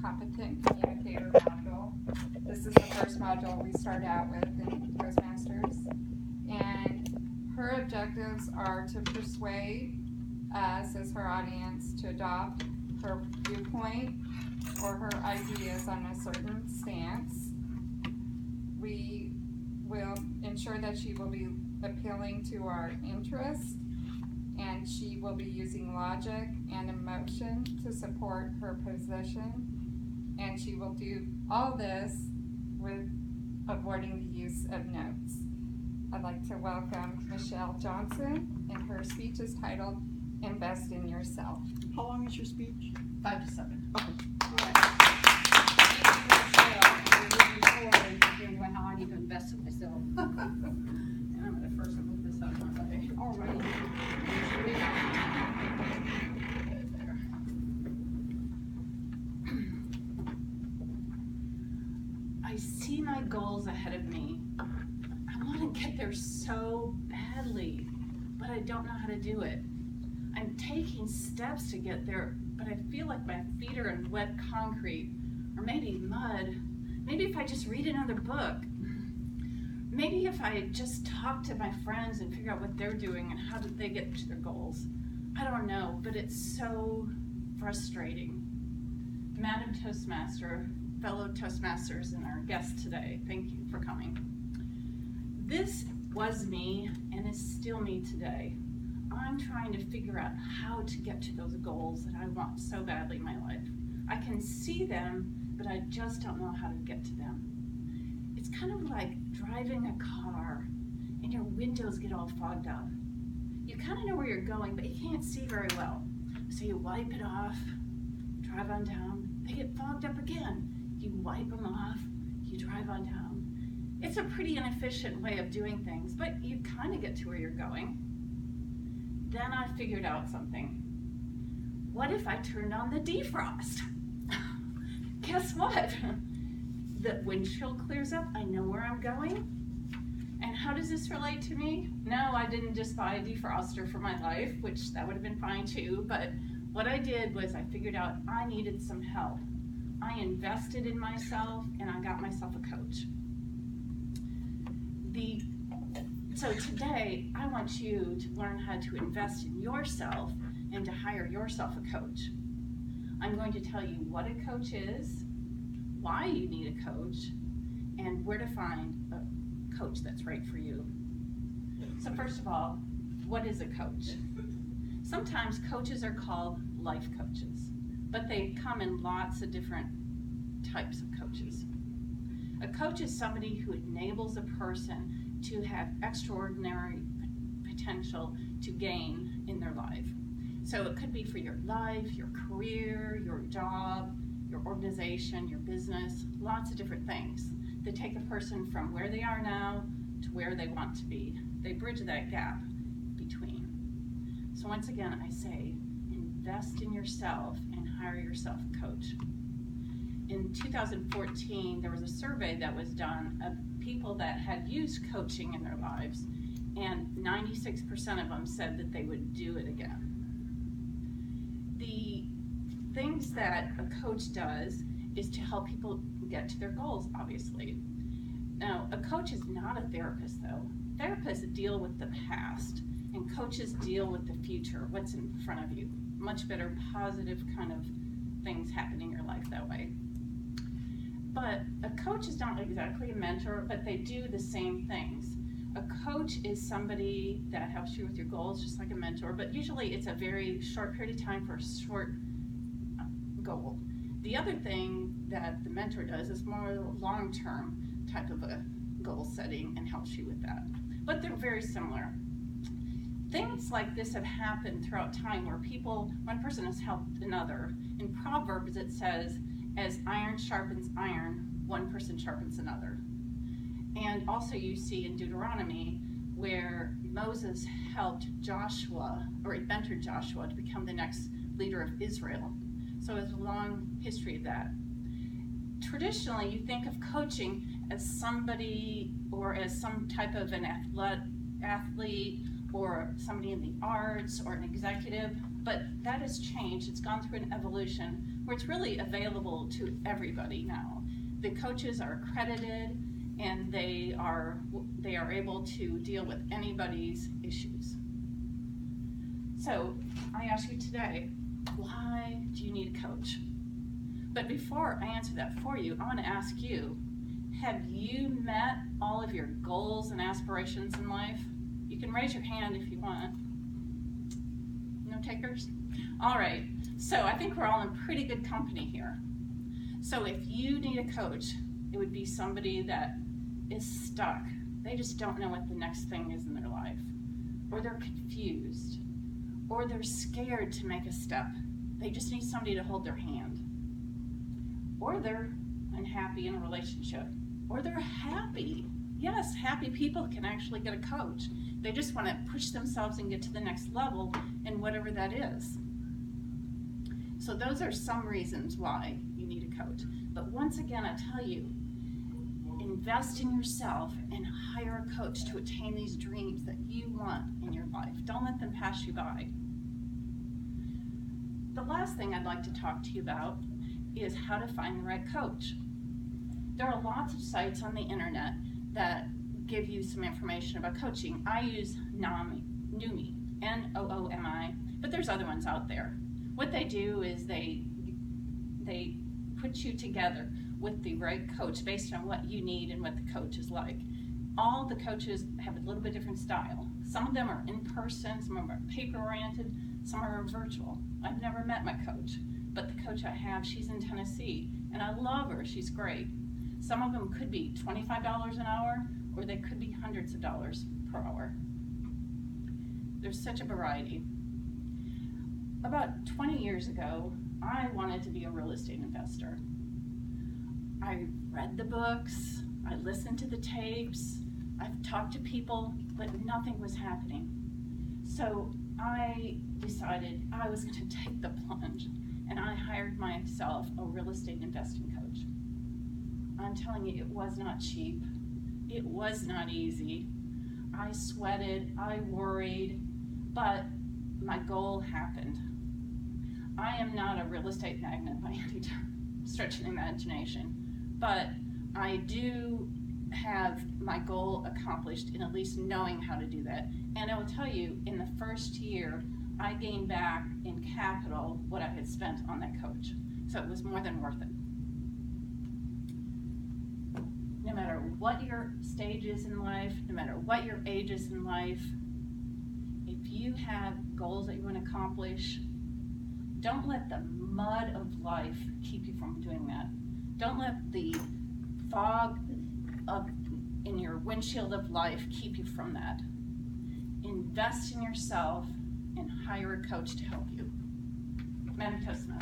Competent Communicator module. This is the first module we start out with in Toastmasters. And her objectives are to persuade us as her audience to adopt her viewpoint or her ideas on a certain stance. We will ensure that she will be appealing to our interests, and she will be using logic and emotion to support her position, and she will do all this with avoiding the use of notes. I'd like to welcome Michelle Johnson, and her speech is titled Invest in Yourself. How long is your speech? 5 to 7. Okay. How I need to invest in myself. And I'm going to first look this up my way. All right. I see my goals ahead of me. I want to get there so badly, but I don't know how to do it. I'm taking steps to get there, but I feel like my feet are in wet concrete, or maybe mud. Maybe if I just read another book. Maybe if I just talk to my friends and figure out what they're doing and how did they get to their goals. I don't know, but it's so frustrating. Madam Toastmaster, fellow Toastmasters, and our guest today, thank you for coming. This was me and is still me today. I'm trying to figure out how to get to those goals that I want so badly in my life. I can see them, but I just don't know how to get to them. It's kind of like driving a car and your windows get all fogged up. You kind of know where you're going, but you can't see very well. So you wipe it off, drive on down, they get fogged up again. You wipe them off, you drive on down. It's a pretty inefficient way of doing things, but you kind of get to where you're going. Then I figured out something. What if I turned on the defrost? Guess what? The windshield clears up, I know where I'm going. And how does this relate to me? No, I didn't just buy a defroster for my life, which that would have been fine too, but what I did was I figured out I needed some help. I invested in myself and I got myself a coach. So today, I want you to learn how to invest in yourself and to hire yourself a coach. I'm going to tell you what a coach is, why you need a coach, and where to find a coach that's right for you. So first of all, what is a coach? Sometimes coaches are called life coaches, but they come in lots of different types of coaches. A coach is somebody who enables a person to have extraordinary potential to gain in their life. So it could be for your life, your career, your job, your organization, your business, lots of different things. They take a person from where they are now to where they want to be. They bridge that gap between. So once again, I say, invest in yourself and hire yourself a coach. In 2014, there was a survey that was done of people that had used coaching in their lives, and 96% of them said that they would do it again. The things that a coach does is to help people get to their goals, obviously. Now, a coach is not a therapist, though. Therapists deal with the past, and coaches deal with the future, what's in front of you. Much better, positive kind of things happen in your life that way. But a coach is not exactly a mentor, but they do the same things. A coach is somebody that helps you with your goals, just like a mentor, but usually it's a very short period of time for a short goal. The other thing that the mentor does is more long-term type of a goal setting and helps you with that. But they're very similar. Things like this have happened throughout time where one person has helped another. In Proverbs it says, as iron sharpens iron, one person sharpens another. And also you see in Deuteronomy where Moses helped Joshua, or he mentored Joshua to become the next leader of Israel. So it's a long history of that. Traditionally, you think of coaching as somebody or as some type of an athlete or somebody in the arts or an executive, but that has changed. It's gone through an evolution where it's really available to everybody now. The coaches are accredited, and they are able to deal with anybody's issues. So I ask you today, why do you need a coach? But before I answer that for you, I want to ask you, have you met all of your goals and aspirations in life? You can raise your hand if you want. No takers? All right, so I think we're all in pretty good company here. So if you need a coach, it would be somebody that is stuck. They just don't know what the next thing is in their life, or they're confused, or they're scared to make a step. They just need somebody to hold their hand. Or they're unhappy in a relationship, or they're happy. Yes, happy people can actually get a coach. They just want to push themselves and get to the next level, and whatever that is. So those are some reasons why you need a coach. But once again, I tell you, invest in yourself and hire a coach to attain these dreams that you want in your life. Don't let them pass you by. The last thing I'd like to talk to you about is how to find the right coach. There are lots of sites on the internet that give you some information about coaching. I use Noomi, Noomi, but there's other ones out there. What they do is they put you together with the right coach based on what you need and what the coach is like. All the coaches have a little bit different style. Some of them are in person, some of them are paper oriented, some are virtual. I've never met my coach, but the coach I have, she's in Tennessee, and I love her, she's great. Some of them could be $25 an hour, or they could be hundreds of dollars per hour. There's such a variety. About 20 years ago, I wanted to be a real estate investor. I read the books, I listened to the tapes, I've talked to people, but nothing was happening. So I decided I was going to take the plunge, and I hired myself a real estate investing coach. I'm telling you, it was not cheap. It was not easy. I sweated, I worried, but my goal happened. I am not a real estate magnate by any stretch of the imagination, but I do have my goal accomplished in at least knowing how to do that. And I will tell you, in the first year, I gained back in capital what I had spent on that coach. So it was more than worth it. No matter what your stage is in life, no matter what your age is in life, if you have goals that you want to accomplish, don't let the mud of life keep you from doing that. Don't let the fog in your windshield of life keep you from that. Invest in yourself and hire a coach to help you. Madam Toastmaster.